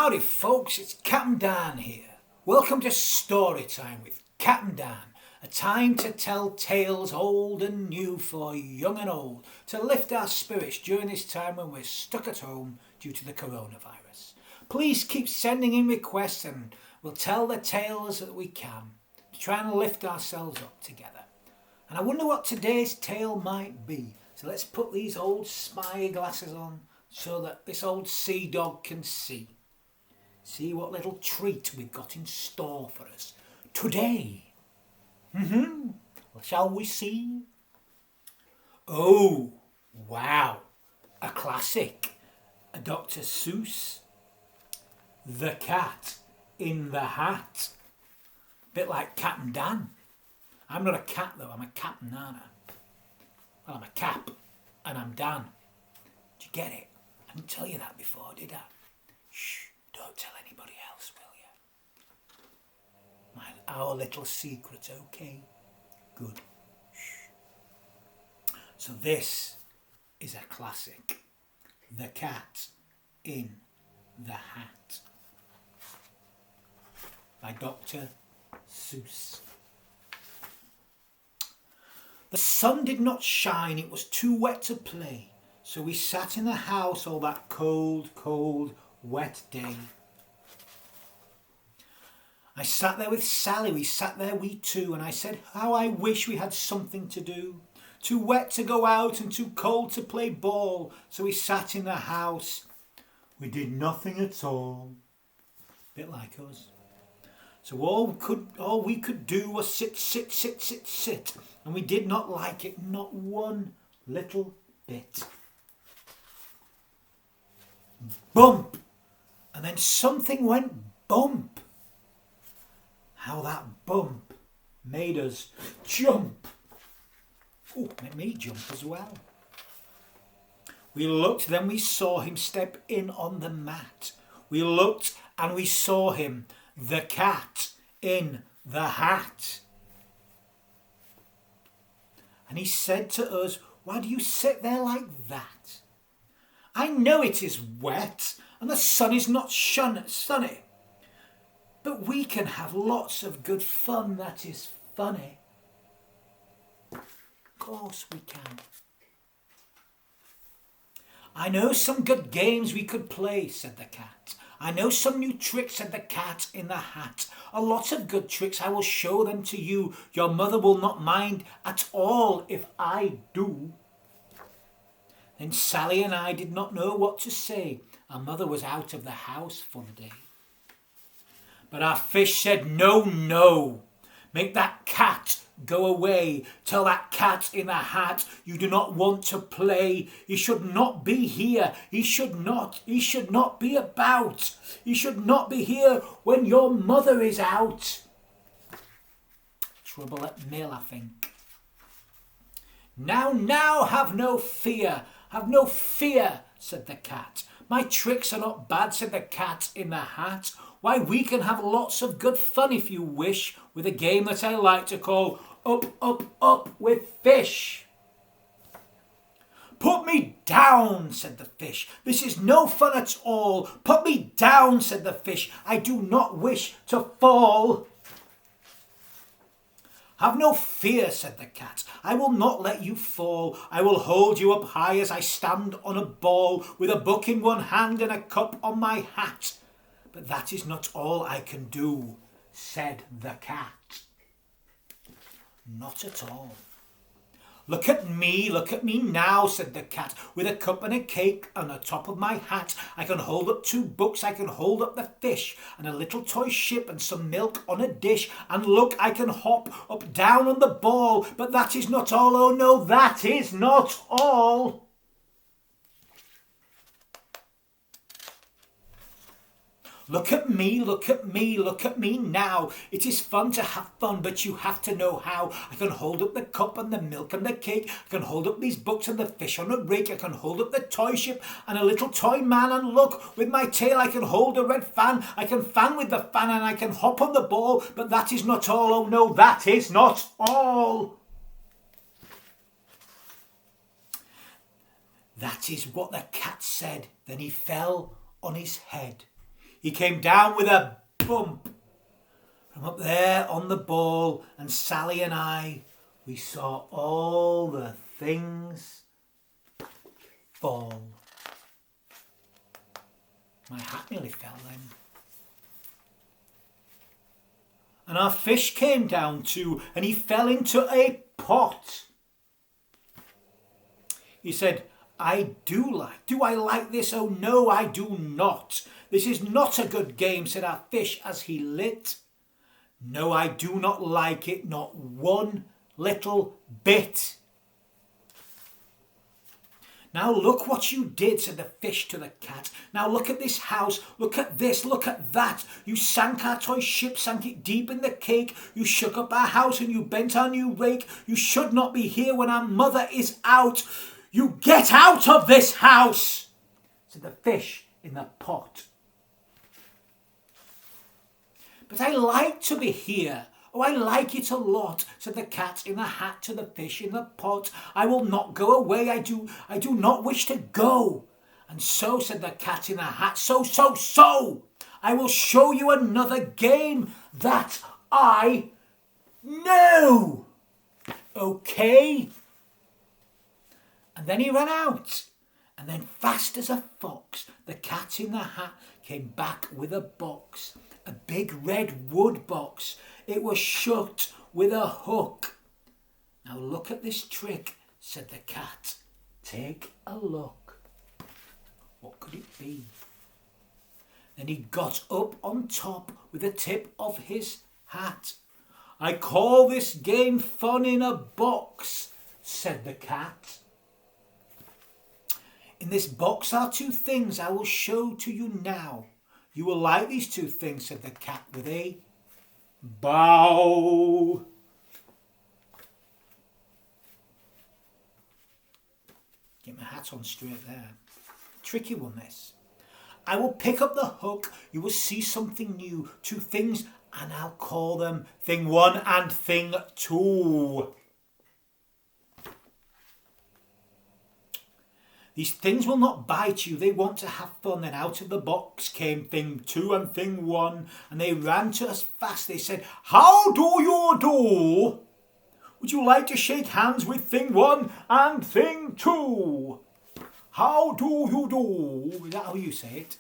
Howdy folks, it's Captain Dan here. Welcome to Story Time with Captain Dan, a time to tell tales old and new for young and old, to lift our spirits during this time when we're stuck at home due to the coronavirus. Please keep sending in requests and we'll tell the tales that we can to try and lift ourselves up together. And I wonder what today's tale might be. So let's put these old spy glasses on so that this old sea dog can see. See what little treat we've got in store for us today. Shall we see? Oh, wow. A classic. A Dr Seuss. The Cat in the Hat. Bit like Captain Dan. I'm not a cat though, I'm a Captain Nana. Well, I'm a cap and I'm Dan. Did you get it? I didn't tell you that before, did I? Shh, don't tell anybody else, will you? Our little secret, okay? Good. Shh. So this is a classic. The Cat in the Hat. By Dr Seuss. The sun did not shine, it was too wet to play. So we sat in the house all that cold, cold, wet day. I sat there with Sally, we sat there we two, and I said, how I wish we had something to do. Too wet to go out and too cold to play ball. So we sat in the house. We did nothing at all. Bit like us. So all we could do was sit. And we did not like it, not one little bit. Bump! And then something went bump. How that bump made us jump. Oh, made me jump as well. We looked, then we saw him step in on the mat. We looked and we saw him, the cat in the hat. And he said to us, why do you sit there like that? I know it is wet and the sun is not sunny. But we can have lots of good fun that is funny. Of course we can. I know some good games we could play, said the cat. I know some new tricks, said the cat in the hat. A lot of good tricks, I will show them to you. Your mother will not mind at all if I do. Then Sally and I did not know what to say. Our mother was out of the house for the day. But our fish said, no, no. Make that cat go away. Tell that cat in the hat you do not want to play. He should not be here. He should not be about. He should not be here when your mother is out. Trouble at mill, I think. Now, have no fear. Have no fear, said the cat. My tricks are not bad, said the cat in the hat. Why, we can have lots of good fun if you wish, with a game that I like to call Up with Fish. Put me down, said the fish. This is no fun at all. Put me down, said the fish. I do not wish to fall. Have no fear, said the cat. I will not let you fall. I will hold you up high as I stand on a ball, with a book in one hand and a cup on my hat. But that is not all I can do, said the cat. Not at all. Look at me now, said the cat, with a cup and a cake on the top of my hat. I can hold up 2 books, I can hold up the fish, and a little toy ship and some milk on a dish. And look, I can hop up down on the ball, but that is not all, oh no, that is not all. Look at me now. It is fun to have fun, but you have to know how. I can hold up the cup and the milk and the cake. I can hold up these books and the fish on a rake. I can hold up the toy ship and a little toy man. And look, with my tail I can hold a red fan. I can fan with the fan and I can hop on the ball. But that is not all, oh no, that is not all. That is what the cat said. Then he fell on his head. He came down with a bump from up there on the ball, and Sally and I, we saw all the things fall. My hat nearly fell then. And our fish came down too, and he fell into a pot. He said, do I like this? Oh no, I do not. This is not a good game, said our fish as he lit. No, I do not like it, not one little bit. Now look what you did, said the fish to the cat. Now look at this house, look at this, look at that. You sank our toy ship, sank it deep in the cake. You shook up our house and you bent our new rake. You should not be here when our mother is out. You get out of this house, said the fish in the pot. But I like to be here. Oh, I like it a lot, said the cat in the hat to the fish in the pot. I will not go away, I do not wish to go. And so, said the cat in the hat, so, I will show you another game that I know. Okay? And then he ran out. And then fast as a fox, the cat in the hat came back with a box, a big red wood box. It was shut with a hook. Now look at this trick, said the cat. Take a look. What could it be? Then he got up on top with the tip of his hat. I call this game fun in a box, said the cat. In this box are two things I will show to you now. You will like these two things, said the cat with a bow. Get my hat on straight there. Tricky one, this. I will pick up the hook. You will see something new. Two things, and I'll call them thing one and thing two. These things will not bite you, they want to have fun. Then out of the box came thing two and thing one, and they ran to us fast. They said, how do you do? Would you like to shake hands with thing one and thing two? How do you do? Is that how you say it?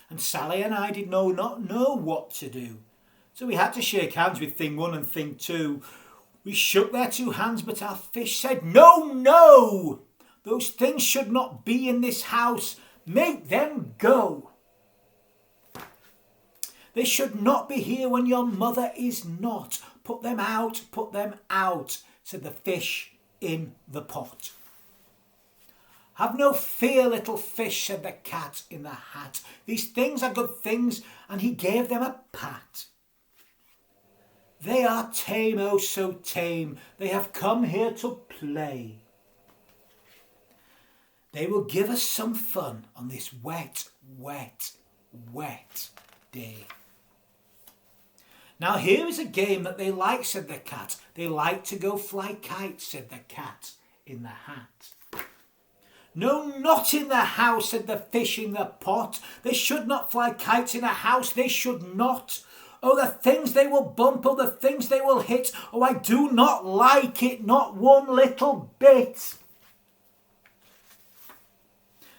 And Sally and I did not know what to do. So we had to shake hands with thing one and thing two. We shook their two hands, but our fish said, no. Those things should not be in this house. Make them go. They should not be here when your mother is not. Put them out, said the fish in the pot. Have no fear, little fish, said the cat in the hat. These things are good things, and he gave them a pat. They are tame, oh so tame. They have come here to play. They will give us some fun on this wet, wet, wet day. Now here is a game that they like, said the cat. They like to go fly kites, said the cat in the hat. No, not in the house, said the fish in the pot. They should not fly kites in a house, they should not. Oh, the things they will bump, oh, the things they will hit. Oh, I do not like it, not one little bit.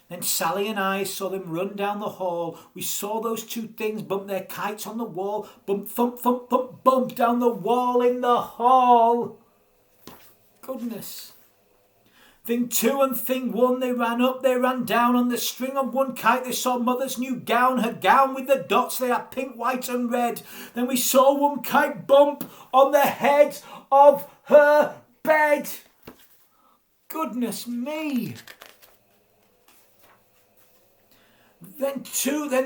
Then Sally and I saw them run down the hall. We saw those two things bump their kites on the wall. Bump, thump, thump, thump, bump down the wall in the hall. Goodness. Thing two and thing one, they ran up, they ran down. On the string of one kite they saw mother's new gown. Her gown with the dots, they are pink, white and red. Then we saw one kite bump on the head of her bed. Goodness me. Then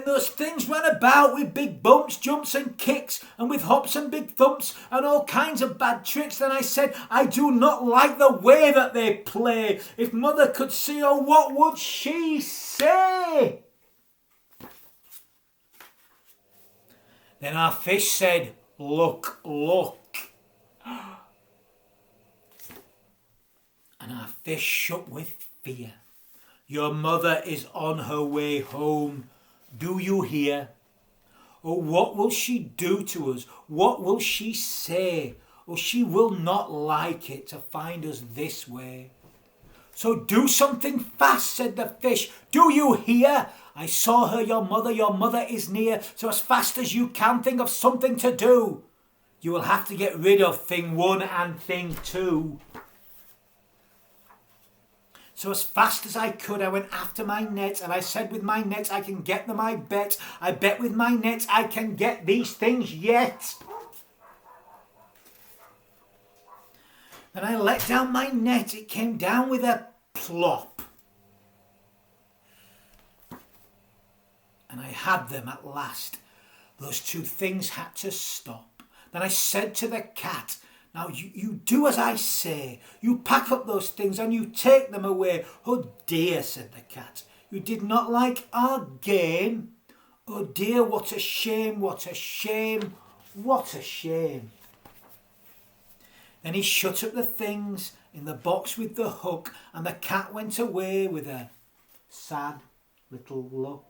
those things ran about with big bumps, jumps and kicks, and with hops and big thumps and all kinds of bad tricks. Then I said, I do not like the way that they play. If mother could see, oh, what would she say? Then our fish said, look. And our fish shook with fear. Your mother is on her way home. Do you hear? Oh, what will she do to us? What will she say? Oh, she will not like it to find us this way. So do something fast, said the fish. Do you hear? I saw her, your mother is near. So as fast as you can, think of something to do. You will have to get rid of thing 1 and thing 2. So as fast as I could, I went after my net, and I said, with my net I can get them, I bet. I bet with my net I can get these things yet. Then I let down my net. It came down with a plop. And I had them at last. Those 2 things had to stop. Then I said to the cat, now you do as I say. You pack up those things and you take them away. Oh dear, said the cat. You did not like our game. Oh dear, what a shame, what a shame, what a shame. Then he shut up the things in the box with the hook, and the cat went away with a sad little look.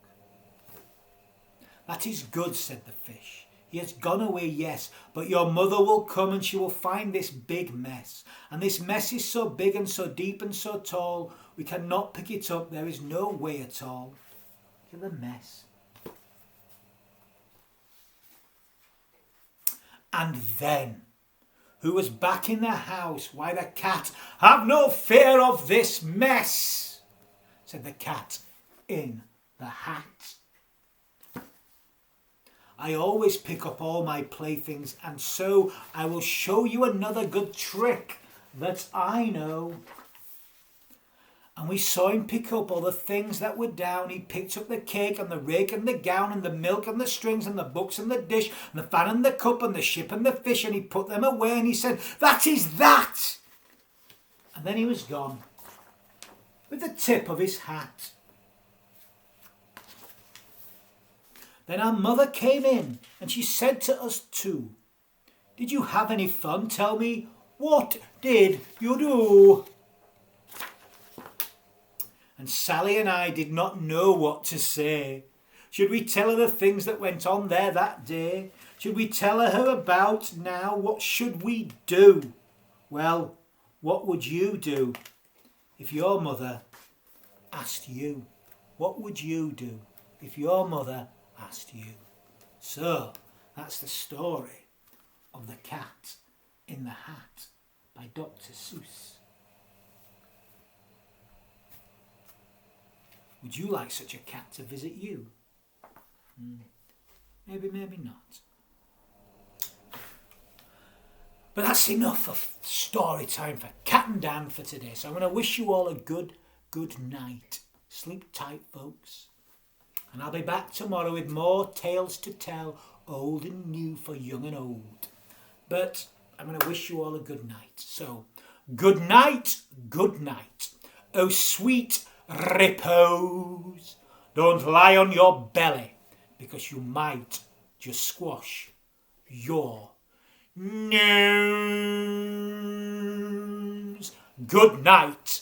That is good, said the fish. He has gone away, yes, but your mother will come and she will find this big mess. And this mess is so big and so deep and so tall, we cannot pick it up. There is no way at all. Look at the mess. And then, who was back in the house? Why, the cat. Have no fear of this mess, said the cat in the hat. I always pick up all my playthings, and so I will show you another good trick that I know. And we saw him pick up all the things that were down. He picked up the cake and the rake and the gown and the milk and the strings and the books and the dish and the fan and the cup and the ship and the fish, and he put them away and he said, that is that. And then he was gone with the tip of his hat. Then our mother came in and she said to us 2, did you have any fun? Tell me, what did you do? And Sally and I did not know what to say. Should we tell her the things that went on there that day? Should we tell her about now? What should we do? Well, what would you do if your mother asked you? What would you do if your mother asked you? So, that's the story of the cat in the hat by Dr Seuss. Would you like such a cat to visit you? Maybe, maybe not. But that's enough of story time for Cat and Dan for today. So I'm going to wish you all a good night. Sleep tight, folks. And I'll be back tomorrow with more tales to tell, old and new for young and old. But I'm going to wish you all a good night. So, good night, good night. Oh, sweet repose. Don't lie on your belly, because you might just squash your nose. Good night.